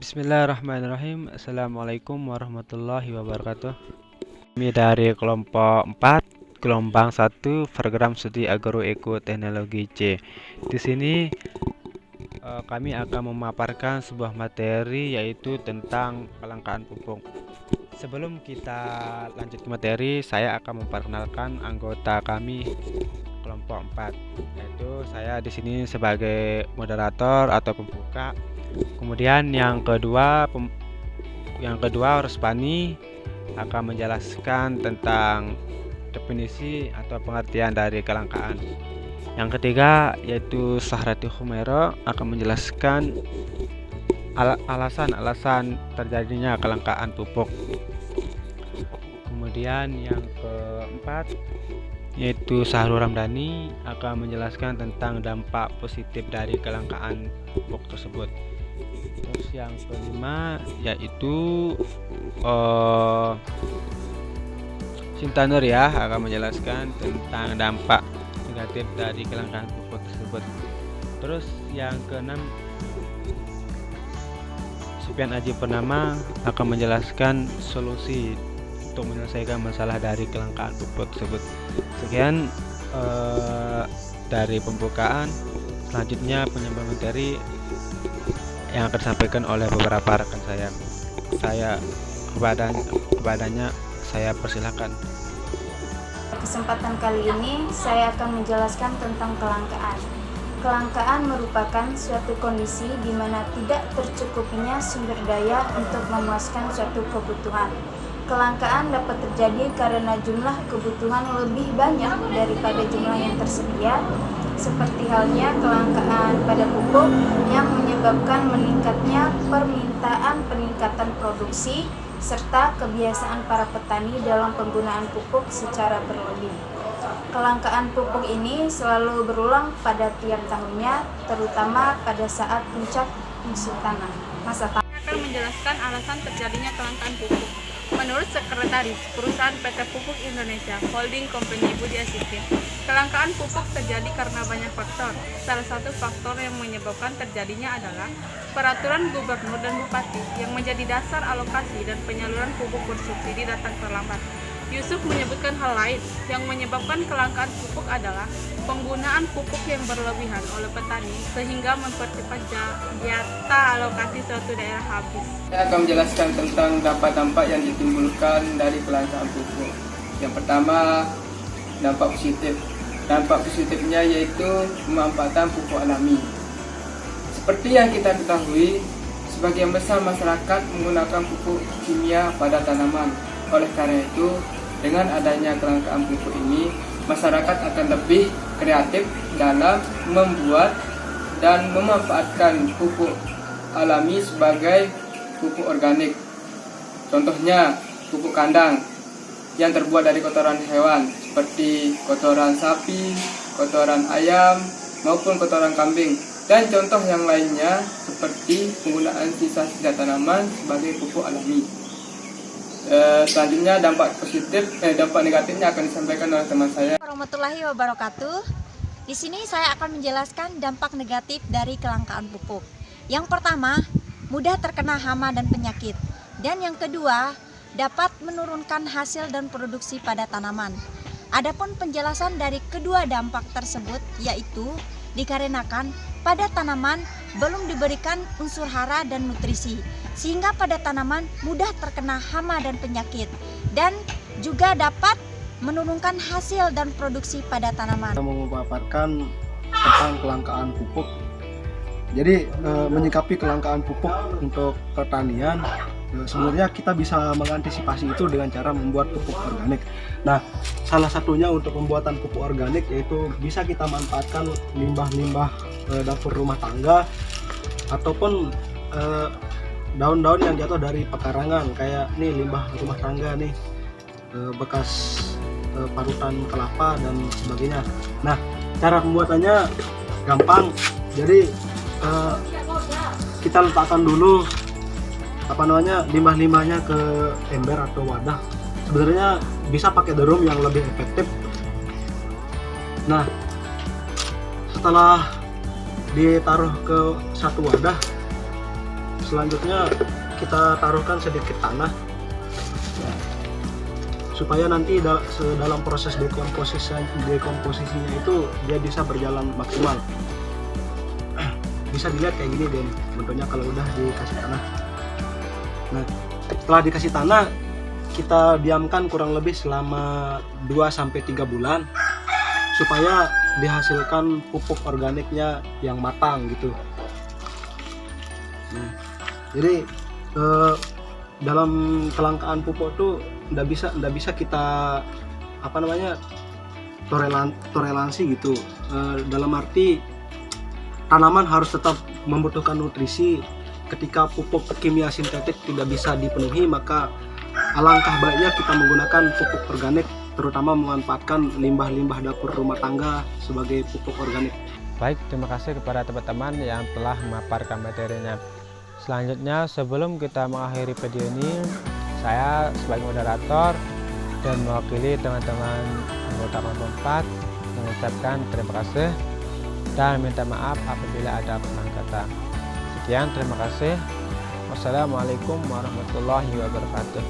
Bismillahirrahmanirrahim. Assalamualaikum warahmatullahi wabarakatuh. Kami dari kelompok 4, gelombang 1, program studi agroekoteknologi C. Di sini kami akan memaparkan sebuah materi yaitu tentang kelangkaan pupuk. Sebelum kita lanjut ke materi, saya akan memperkenalkan anggota kami kelompok 4, yaitu saya di sini sebagai moderator atau pembuka. Kemudian yang kedua Rusbani akan menjelaskan tentang definisi atau pengertian dari kelangkaan. Yang ketiga yaitu Sahrati Humaira akan menjelaskan alasan-alasan terjadinya kelangkaan pupuk. Kemudian yang keempat yaitu Sahrul Ramdhani akan menjelaskan tentang dampak positif dari kelangkaan pupuk tersebut. Terus yang kelima yaitu Sinta Nur ya akan menjelaskan tentang dampak negatif dari kelangkaan pupuk tersebut. Terus yang keenam Supian Aji Purnama akan menjelaskan solusi untuk menyelesaikan masalah dari kelangkaan pupuk tersebut. Sekian dari pembukaan. Selanjutnya penyambung materi yang akan disampaikan oleh beberapa rekan saya kepadanya saya persilahkan. Kesempatan kali ini saya akan menjelaskan tentang kelangkaan. Kelangkaan merupakan suatu kondisi di mana tidak tercukupinya sumber daya untuk memuaskan suatu kebutuhan. Kelangkaan dapat terjadi karena jumlah kebutuhan lebih banyak daripada jumlah yang tersedia, seperti halnya kelangkaan pada pupuk yang menyebabkan meningkatnya peningkatan produksi, serta kebiasaan para petani dalam penggunaan pupuk secara berlebih. Kelangkaan pupuk ini selalu berulang pada tiap tahunnya, terutama pada saat puncak musim tanam. Saya akan menjelaskan alasan terjadinya kelangkaan pupuk. Menurut Sekretaris Perusahaan PT Pupuk Indonesia Holding Company Budi Asikin, kelangkaan pupuk terjadi karena banyak faktor. Salah satu faktor yang menyebabkan terjadinya adalah peraturan gubernur dan bupati yang menjadi dasar alokasi dan penyaluran pupuk bersubsidi datang terlambat. Yusuf menyebutkan hal lain yang menyebabkan kelangkaan pupuk adalah penggunaan pupuk yang berlebihan oleh petani sehingga mempercepat jatah alokasi suatu daerah habis. Saya akan menjelaskan tentang dampak-dampak yang ditimbulkan dari kelangkaan pupuk. Yang pertama, dampak positif. Dampak positifnya yaitu pemanfaatan pupuk alami. Seperti yang kita ketahui, sebagian besar masyarakat menggunakan pupuk kimia pada tanaman. Oleh karena itu, dengan adanya kelangkaan pupuk ini, masyarakat akan lebih kreatif dalam membuat dan memanfaatkan pupuk alami sebagai pupuk organik. Contohnya, pupuk kandang yang terbuat dari kotoran hewan seperti kotoran sapi, kotoran ayam, maupun kotoran kambing. Dan contoh yang lainnya seperti penggunaan sisa-sisa tanaman sebagai pupuk alami. Selanjutnya dampak negatifnya akan disampaikan oleh teman saya. Warahmatullahi wabarakatuh. Di sini saya akan menjelaskan dampak negatif dari kelangkaan pupuk. Yang pertama, mudah terkena hama dan penyakit. Dan yang kedua, dapat menurunkan hasil dan produksi pada tanaman. Adapun penjelasan dari kedua dampak tersebut yaitu dikarenakan pada tanaman belum diberikan unsur hara dan nutrisi, sehingga pada tanaman mudah terkena hama dan penyakit, dan juga dapat menurunkan hasil dan produksi pada tanaman. Kita memaparkan tentang kelangkaan pupuk. Jadi menyikapi kelangkaan pupuk untuk pertanian, sebenarnya kita bisa mengantisipasi itu dengan cara membuat pupuk organik. Nah, salah satunya untuk pembuatan pupuk organik yaitu bisa kita manfaatkan limbah-limbah dapur rumah tangga ataupun daun-daun yang jatuh dari pekarangan, kayak nih limbah rumah tangga nih, bekas parutan kelapa dan sebagainya. Nah, cara pembuatannya gampang. Jadi kita letakkan dulu limbah-limbahnya ke ember atau wadah. Sebenarnya bisa pakai drum yang lebih efektif. Nah, setelah ditaruh ke satu wadah, Selanjutnya kita taruhkan sedikit tanah supaya nanti dalam proses dekomposisinya itu dia bisa berjalan maksimal. Bisa dilihat kayak gini deh bentuknya kalau udah dikasih tanah. Nah, setelah dikasih tanah, kita diamkan kurang lebih selama 2-3 bulan supaya dihasilkan pupuk organiknya yang matang gitu. Nah, jadi dalam kelangkaan pupuk tuh nggak bisa kita toleransi gitu. Dalam arti tanaman harus tetap membutuhkan nutrisi. Ketika pupuk kimia sintetik tidak bisa dipenuhi, maka alangkah baiknya kita menggunakan pupuk organik, terutama memanfaatkan limbah-limbah dapur rumah tangga sebagai pupuk organik. Baik, terima kasih kepada teman-teman yang telah memaparkan materinya. Selanjutnya, sebelum kita mengakhiri video ini, saya sebagai moderator dan mewakili teman-teman anggota kelompok 4 mengucapkan terima kasih dan minta maaf apabila ada kesalahan kata. Sekian, terima kasih. Wassalamualaikum warahmatullahi wabarakatuh.